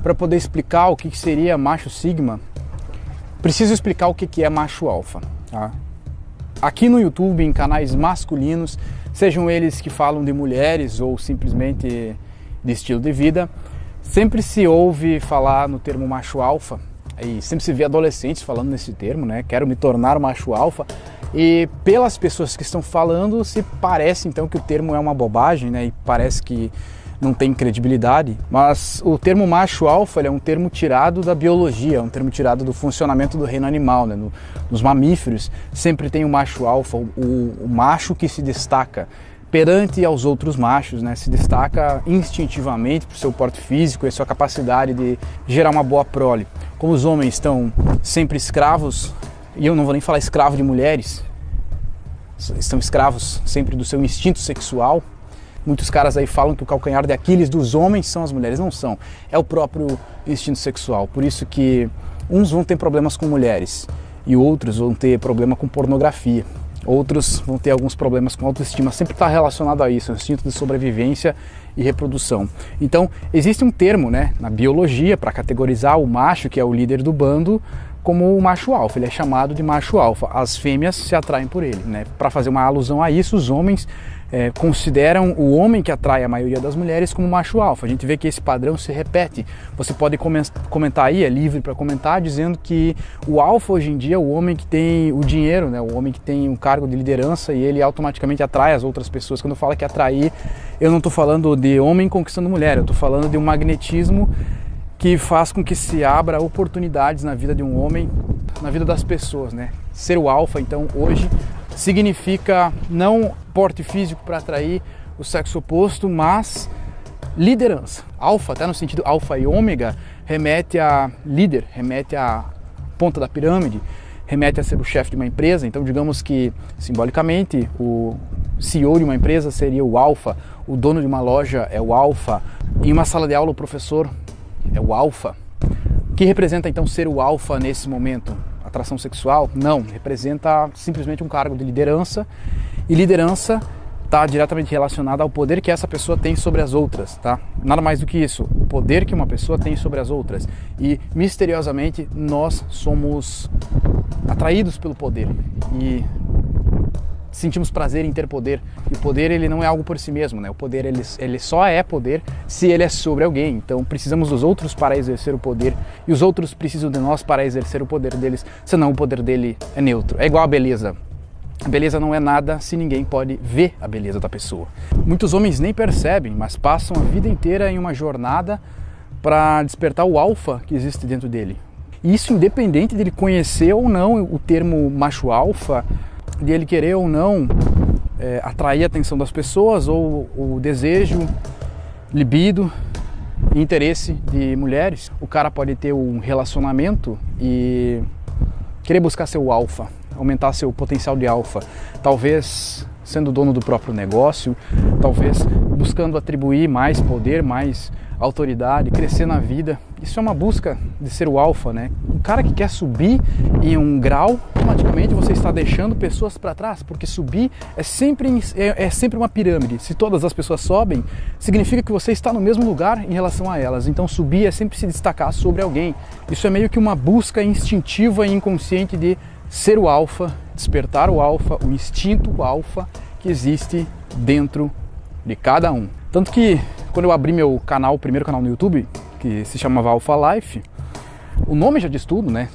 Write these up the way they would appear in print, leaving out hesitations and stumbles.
para poder explicar o que seria macho sigma, preciso explicar o que é macho alfa, tá? Aqui no YouTube, em canais masculinos, sejam eles que falam de mulheres ou simplesmente de estilo de vida, sempre se ouve falar no termo macho alfa, e sempre se vê adolescentes falando nesse termo, né? Quero me tornar macho alfa, e pelas pessoas que estão falando, se parece então que o termo é uma bobagem, né? E parece que não tem credibilidade, mas o termo macho alfa é um termo tirado da biologia, é um termo tirado do funcionamento do reino animal, né? Nos mamíferos sempre tem o macho alfa, o macho que se destaca perante aos outros machos, né? Se destaca instintivamente por seu porte físico e sua capacidade de gerar uma boa prole. Como os homens estão sempre escravos, e eu não vou nem falar escravo de mulheres, estão escravos sempre do seu instinto sexual. Muitos caras aí falam que o calcanhar de Aquiles dos homens são as mulheres. Não são, é o próprio instinto sexual. Por isso que uns vão ter problemas com mulheres e outros vão ter problema com pornografia. Outros vão ter alguns problemas com autoestima. Sempre está relacionado a isso, o instinto de sobrevivência e reprodução. Então, existe um termo, né, na biologia para categorizar o macho, que é o líder do bando, como o macho alfa. Ele é chamado de macho alfa. As fêmeas se atraem por ele, né? Para fazer uma alusão a isso, os homens consideram o homem que atrai a maioria das mulheres como macho alfa. A gente vê que esse padrão se repete. Você pode comentar aí, é livre para comentar, dizendo que o alfa hoje em dia é o homem que tem o dinheiro, né? O homem que tem um cargo de liderança e ele automaticamente atrai as outras pessoas. Quando eu falo que atrair, eu não estou falando de homem conquistando mulher, eu estou falando de um magnetismo que faz com que se abra oportunidades na vida de um homem, na vida das pessoas, né? Ser o alfa, então, hoje significa não porte físico para atrair o sexo oposto, mas liderança. Alfa, até no sentido alfa e ômega, remete a líder, remete a ponta da pirâmide, remete a ser o chefe de uma empresa. Então, digamos que, simbolicamente, o CEO de uma empresa seria o alfa, o dono de uma loja é o alfa, em uma sala de aula o professor é o alfa. O que representa então ser o alfa nesse momento? Atração sexual? Não, representa simplesmente um cargo de liderança, e liderança está diretamente relacionada ao poder que essa pessoa tem sobre as outras, tá? Nada mais do que isso, o poder que uma pessoa tem sobre as outras. E misteriosamente nós somos atraídos pelo poder e sentimos prazer em ter poder. E o poder, ele não é algo por si mesmo, né? O poder, ele só é poder se ele é sobre alguém. Então precisamos dos outros para exercer o poder, e os outros precisam de nós para exercer o poder deles, senão o poder dele é neutro. É igual a beleza. A beleza não é nada se ninguém pode ver a beleza da pessoa. Muitos homens nem percebem, mas passam a vida inteira em uma jornada para despertar o alfa que existe dentro dele. E isso independente dele conhecer ou não o termo macho alfa, de ele querer ou não atrair a atenção das pessoas, ou o desejo, libido e interesse de mulheres. O cara pode ter um relacionamento e querer buscar seu alfa, aumentar seu potencial de alfa, talvez sendo dono do próprio negócio, talvez buscando atribuir mais poder, mais autoridade, crescer na vida. Isso é uma busca de ser o alfa, né? Um cara que quer subir em um grau, automaticamente você está deixando pessoas para trás, porque subir é sempre uma pirâmide. Se todas as pessoas sobem, significa que você está no mesmo lugar em relação a elas. Então subir é sempre se destacar sobre alguém. Isso é meio que uma busca instintiva e inconsciente de ser o alfa, despertar o alfa, o instinto alfa que existe dentro de cada um. Tanto que quando eu abri meu canal, o primeiro canal no YouTube, que se chamava Alpha Life, o nome já diz tudo, né?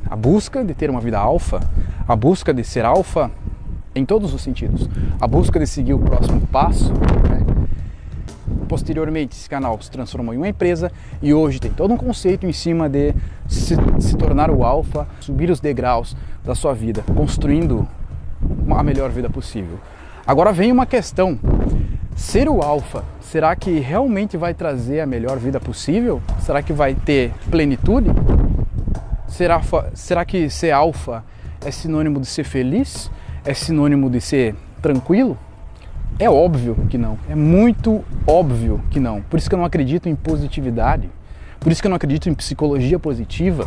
A busca de ter uma vida alfa, a busca de ser alfa em todos os sentidos, a busca de seguir o próximo passo, né? Posteriormente, esse canal se transformou em uma empresa e hoje tem todo um conceito em cima de se tornar o alfa, subir os degraus da sua vida, construindo a melhor vida possível. Agora vem uma questão: ser o alfa, será que realmente vai trazer a melhor vida possível? Será que vai ter plenitude? Será que ser alfa é sinônimo de ser feliz? É sinônimo de ser tranquilo? É óbvio que não, é muito óbvio que não. Por isso que eu não acredito em positividade, por isso que eu não acredito em psicologia positiva.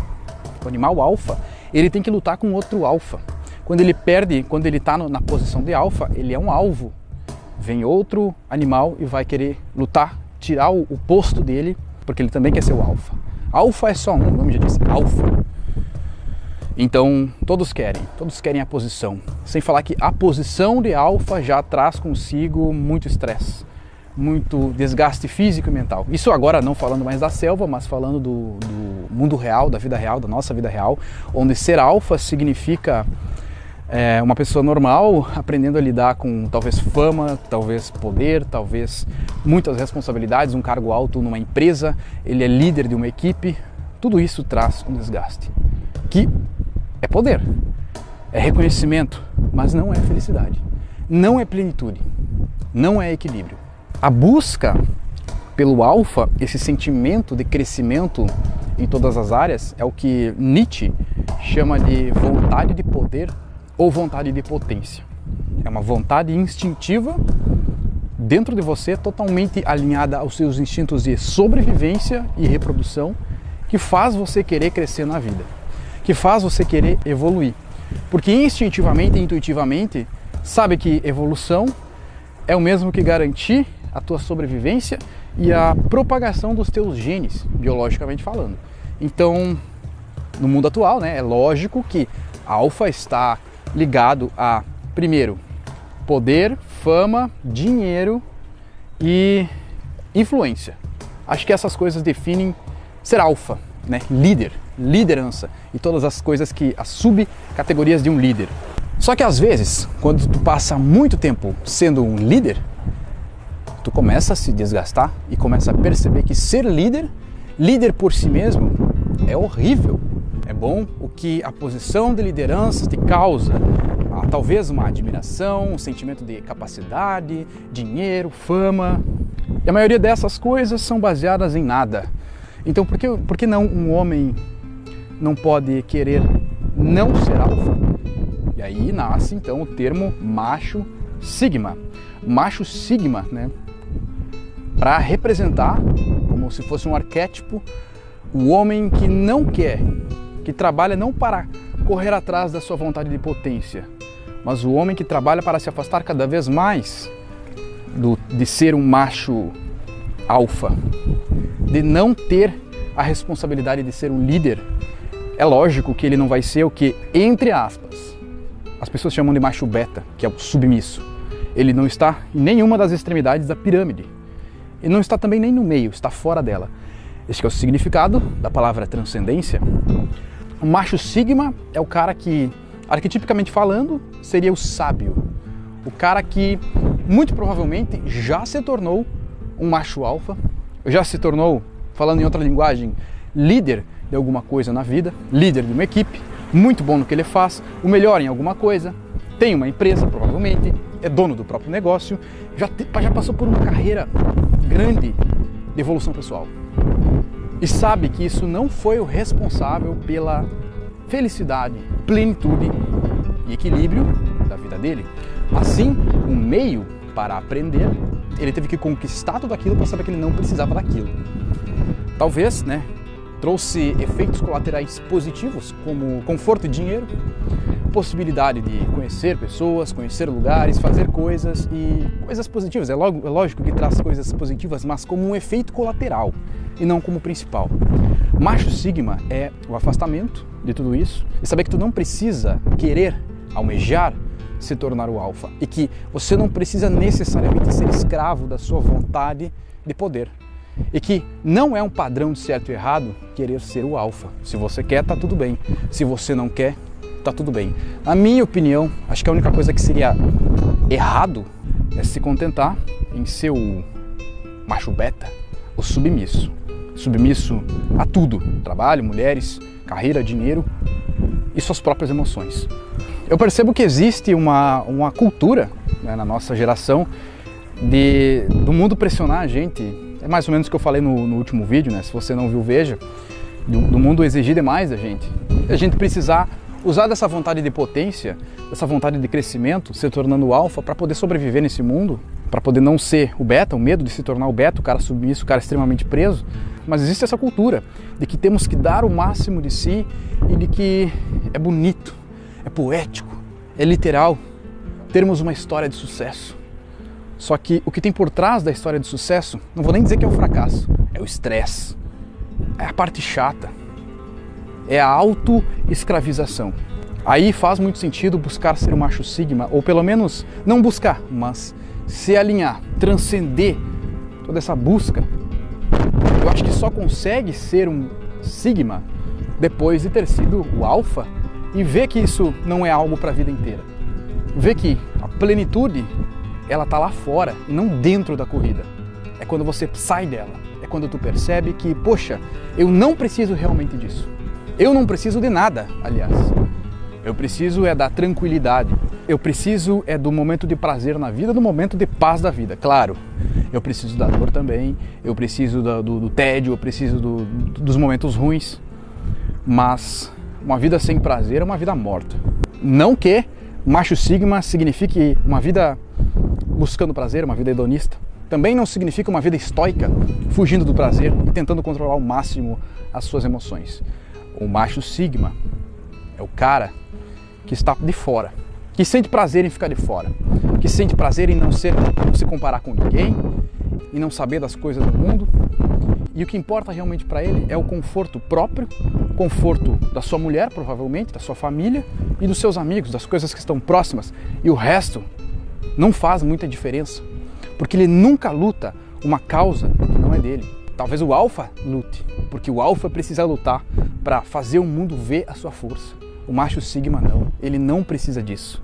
O animal alfa, ele tem que lutar com outro alfa. Quando ele perde, quando ele está na posição de alfa, ele é um alvo. Vem outro animal e vai querer lutar, tirar o posto dele porque ele também quer ser o alfa. Alfa é só um, o nome já diz, alfa. Então, todos querem a posição. Sem falar que a posição de alfa já traz consigo muito estresse, muito desgaste físico e mental. Isso agora não falando mais da selva, mas falando do mundo real, da vida real, da nossa vida real, onde ser alfa significa uma pessoa normal aprendendo a lidar com talvez fama, talvez poder, talvez muitas responsabilidades, um cargo alto numa empresa, ele é líder de uma equipe. Tudo isso traz um desgaste, que é poder, é reconhecimento, mas não é felicidade, não é plenitude, não é equilíbrio. A busca pelo alfa, esse sentimento de crescimento em todas as áreas, é o que Nietzsche chama de vontade de poder ou vontade de potência. É uma vontade instintiva dentro de você, totalmente alinhada aos seus instintos de sobrevivência e reprodução, que faz você querer crescer na vida, que faz você querer evoluir. Porque instintivamente e intuitivamente sabe que evolução é o mesmo que garantir a tua sobrevivência e a propagação dos teus genes, biologicamente falando. Então, no mundo atual, é lógico que alfa está ligado a, primeiro, poder, fama, dinheiro e influência. Acho que essas coisas definem ser alfa, líder, liderança e todas as coisas as subcategorias de um líder. Só que às vezes, quando tu passa muito tempo sendo um líder, tu começa a se desgastar e começa a perceber que ser líder por si mesmo, é horrível. É bom o que a posição de liderança te causa, talvez uma admiração, um sentimento de capacidade, dinheiro, fama. E a maioria dessas coisas são baseadas em nada. Então por que não um homem não pode querer não ser alfa? E aí nasce então o termo macho sigma. Macho sigma, para representar, como se fosse um arquétipo, o homem que não quer, que trabalha não para correr atrás da sua vontade de potência, mas o homem que trabalha para se afastar cada vez mais de ser um macho alfa, de não ter a responsabilidade de ser um líder. É lógico que ele não vai ser o que, entre aspas, as pessoas chamam de macho beta, que é o submisso. Ele não está em nenhuma das extremidades da pirâmide. Ele não está também nem no meio, está fora dela. Esse é o significado da palavra transcendência. O macho sigma é o cara que, arquetipicamente falando, seria o sábio. O cara que, muito provavelmente, já se tornou um macho alfa, já se tornou, falando em outra linguagem, líder de alguma coisa na vida, líder de uma equipe, muito bom no que ele faz, o melhor em alguma coisa, tem uma empresa, provavelmente, é dono do próprio negócio, já passou por uma carreira grande de evolução pessoal. E sabe que isso não foi o responsável pela felicidade, plenitude e equilíbrio da vida dele. Assim, um meio para aprender, ele teve que conquistar tudo aquilo para saber que ele não precisava daquilo. Talvez, trouxe efeitos colaterais positivos, como conforto e dinheiro, possibilidade de conhecer pessoas, conhecer lugares, fazer coisas e coisas positivas. É lógico que traz coisas positivas, mas como um efeito colateral e não como principal. Macho sigma é o afastamento de tudo isso e saber que tu não precisa querer, almejar se tornar o alfa e que você não precisa necessariamente ser escravo da sua vontade de poder. E que não é um padrão de certo e errado querer ser o alfa. Se você quer, tá tudo bem. Se você não quer, tá tudo bem. Na minha opinião, acho que a única coisa que seria errado é se contentar em ser o macho beta, o submisso. Submisso a tudo. Trabalho, mulheres, carreira, dinheiro e suas próprias emoções. Eu percebo que existe uma cultura na nossa geração do mundo pressionar a gente. É mais ou menos o que eu falei no último vídeo, se você não viu, veja. Do mundo exigir demais da gente. A gente precisar usar dessa vontade de potência, dessa vontade de crescimento, se tornando o alfa, para poder sobreviver nesse mundo, para poder não ser o beta, o medo de se tornar o beta, o cara submisso, o cara extremamente preso. Mas existe essa cultura de que temos que dar o máximo de si e de que é bonito, é poético, é literal termos uma história de sucesso. Só que o que tem por trás da história de sucesso, não vou nem dizer que é um fracasso, é o estresse, é a parte chata, é a auto-escravização. Aí faz muito sentido buscar ser um macho sigma, ou pelo menos não buscar, mas se alinhar, transcender toda essa busca. Eu acho que só consegue ser um sigma depois de ter sido o alfa e ver que isso não é algo para a vida inteira. Ver que a plenitude, ela tá lá fora e não dentro da corrida. É quando você sai dela, é quando tu percebe que, poxa, eu não preciso realmente disso. Eu não preciso de nada, aliás. Eu preciso é da tranquilidade. Eu preciso é do momento de prazer na vida, do momento de paz da vida. Claro, eu preciso da dor também, eu preciso do tédio, eu preciso dos momentos ruins. Mas uma vida sem prazer é uma vida morta. Não que macho sigma signifique uma vida buscando prazer, uma vida hedonista. Também não significa uma vida estoica, fugindo do prazer e tentando controlar ao máximo as suas emoções. O macho sigma é o cara que está de fora, que sente prazer em ficar de fora, que sente prazer em não se comparar com ninguém, em não saber das coisas do mundo. E o que importa realmente para ele é o conforto próprio, conforto da sua mulher, provavelmente, da sua família e dos seus amigos, das coisas que estão próximas. E o resto não faz muita diferença, porque ele nunca luta uma causa que não é dele. Talvez o alfa lute, porque o alfa precisa lutar para fazer o mundo ver a sua força. O macho sigma não, ele não precisa disso.